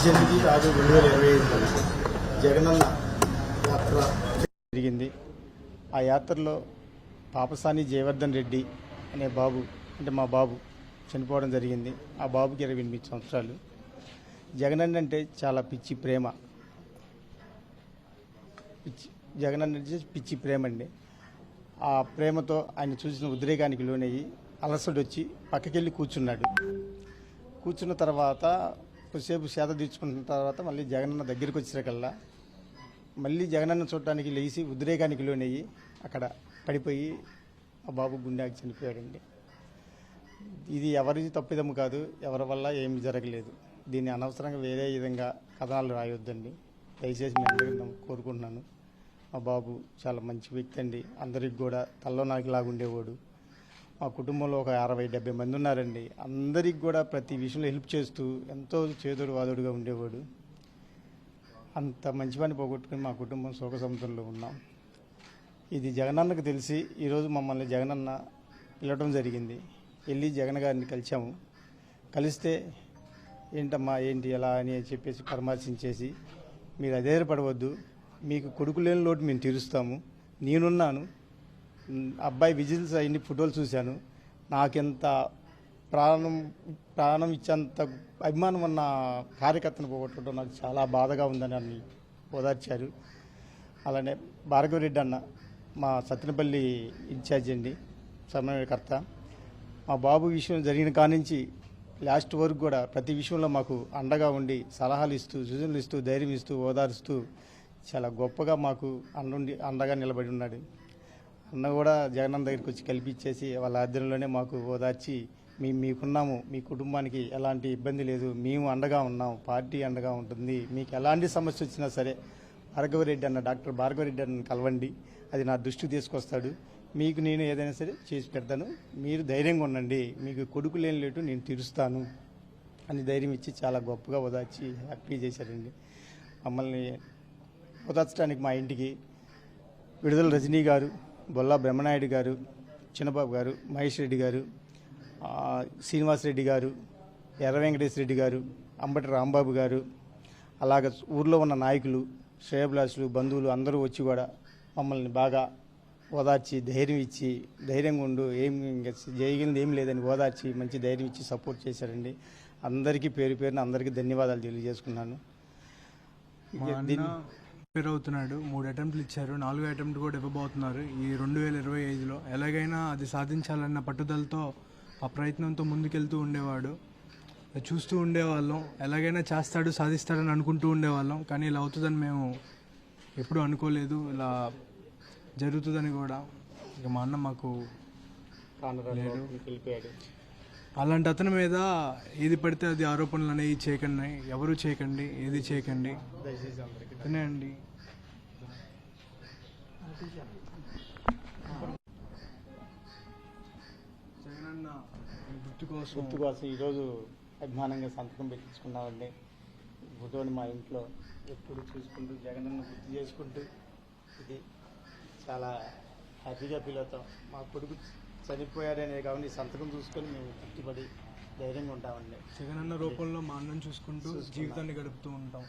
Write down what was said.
18/6/2025 జగనన్న యాత్ర జరిగింది. ఆ యాత్రలో పాపసాని జయవర్ధన్ రెడ్డి అనే బాబు, అంటే మా బాబు చనిపోవడం జరిగింది. ఆ బాబుకి 28 సంవత్సరాలు. జగనన్న అంటే చాలా పిచ్చి ప్రేమ. జగనన్న అంటే పిచ్చి ప్రేమ అండి. ఆ ప్రేమతో ఆయన చూసిన ఉద్రేకానికి లోనయ్యి అలసడొచ్చి పక్కకెళ్ళి కూర్చున్నాడు. కూర్చున్న తర్వాత కొద్దిసేపు సేద తీర్చుకున్న తర్వాత మళ్ళీ జగనన్న దగ్గరికి వచ్చేసరికల్లా మళ్ళీ జగనన్న చూడటానికి లేచి ఉద్రేకానికి లోనయ్యి అక్కడ పడిపోయి ఆ బాబు గుండెకి చనిపోయాడండి. ఇది ఎవరి తప్పిదము కాదు, ఎవరి వల్ల ఏమి జరగలేదు. దీన్ని అనవసరంగా వేరే విధంగా కథనాలు రాయొద్దండి, దయచేసి మీ అందరికీ కోరుకుంటున్నాను. మా బాబు చాలా మంచి వ్యక్తి అండి. అందరికి కూడా తల్లో నాకులాగా ఉండేవాడు. మా కుటుంబంలో ఒక 60-70 మంది ఉన్నారండి. అందరికి కూడా ప్రతి విషయంలో హెల్ప్ చేస్తూ ఎంతో చేదోడు వాదోడుగా ఉండేవాడు. అంత మంచి పని పోగొట్టుకుని మా కుటుంబం శోక సముద్రంలో ఉన్నాం. ఇది జగనన్నకు తెలిసి ఈరోజు మమ్మల్ని జగనన్న పిలవడం జరిగింది. వెళ్ళి జగన్ గారిని కలిసాము. కలిస్తే ఏంటమ్మా ఏంటి ఎలా అని చెప్పేసి పరామర్శించేసి, మీరు అధైర్యపడవద్దు, మీకు కొడుకు లేని లోటు మేము తీరుస్తాము, నేనున్నాను, అబ్బాయి విజిల్స్ అన్ని ఫోటోలు చూశాను, నాకెంత ప్రాణం ఇచ్చేంత అభిమానం ఉన్న కార్యకర్తను పోగొట్టడం నాకు చాలా బాధగా ఉందని అని ఓదార్చారు. అలానే భార్గవరెడ్డి అన్న మా సత్తెనపల్లి ఇన్ఛార్జ్ అండి, సమన్వయకర్త. మా బాబు విషయం జరిగిన కానించి లాస్ట్ వరకు కూడా ప్రతి విషయంలో మాకు అండగా ఉండి సలహాలు ఇస్తూ, సూచనలు ఇస్తూ, ధైర్యం ఇస్తూ, ఓదారుస్తూ చాలా గొప్పగా మాకు అండగా నిలబడి ఉన్నాడు. అన్న కూడా జగనన్న దగ్గరికి వచ్చి కల్పించేసి వాళ్ళ ఆధ్వర్యంలోనే మాకు ఓదార్చి, మీకున్నాము, మీ కుటుంబానికి ఎలాంటి ఇబ్బంది లేదు, మేము అండగా ఉన్నాం, పార్టీ అండగా ఉంటుంది, మీకు ఎలాంటి సమస్య వచ్చినా సరే భార్గవరెడ్డి అన్న, డాక్టర్ భార్గవరెడ్డి అన్న కలవండి, అది నా దృష్టికి తీసుకొస్తాడు, మీకు నేను ఏదైనా సరే చేసి పెడతాను, మీరు ధైర్యంగా ఉండండి, మీకు కొడుకు లేని లేటు నేను తీరుస్తాను అని ధైర్యం ఇచ్చి చాలా గొప్పగా ఓదార్చి హ్యాపీ చేశారండి. మమ్మల్ని ఓదార్చడానికి మా ఇంటికి విడుదల రజనీ గారు, బొల్లా బ్రహ్మనాయుడు గారు, చిన్నబాబు గారు, మహేష్ రెడ్డి గారు, శ్రీనివాసరెడ్డి గారు, ఎర్ర వెంకటేశ్వర రెడ్డి గారు, అంబటి రాంబాబు గారు, అలాగ ఊర్లో ఉన్న నాయకులు, శ్రేయభిలాషులు, బంధువులు అందరూ వచ్చి కూడా మమ్మల్ని బాగా ఓదార్చి ధైర్యం ఇచ్చి, ధైర్యంగా ఉండు, చేయగలిగింది ఏం లేదని ఓదార్చి మంచి ధైర్యం ఇచ్చి సపోర్ట్ చేశారండి. అందరికీ పేరు పేరున అందరికీ ధన్యవాదాలు తెలియజేసుకున్నాను. ప్రిపేర్ అవుతున్నాడు. 3 అటెంప్ట్లు ఇచ్చారు, 4వ అటెంప్ట్ కూడా ఇవ్వబోతున్నారు ఈ 2025లో. ఎలాగైనా అది సాధించాలన్న పట్టుదలతో ఆ ప్రయత్నంతో ముందుకెళ్తూ ఉండేవాడు. చూస్తూ ఉండేవాళ్ళం, ఎలాగైనా చేస్తాడు, సాధిస్తాడని అనుకుంటూ ఉండేవాళ్ళం. కానీ ఇలా అవుతుందని మేము ఎప్పుడూ అనుకోలేదు, ఇలా జరుగుతుందని కూడా. ఇక మా అన్న మాకు లేడు. అలాంటి అతని మీద ఏది పడితే అది ఆరోపణలు అనేవి చేయకండి, ఎవరు చేయకండి, ఏది చేయకండి, వినండి. జగనన్న గుర్తు కోసం ఈరోజు అభిమానంగా సంతకం పెట్టించుకున్నామండి. ఫోటోని మా ఇంట్లో ఎప్పుడు చూసుకుంటూ జగనన్న గుర్తు చేసుకుంటూ ఇది చాలా హ్యాపీగా ఫీల్ అవుతాం. మా కొడుకు చనిపోయాడనే కాబట్టి సంతకం చూసుకొని మేము కట్టుబడి ధైర్యంగా ఉంటామండి. జగనన్న రూపంలో మా అన్నను చూసుకుంటూ జీవితాన్ని గడుపుతూ ఉంటాం.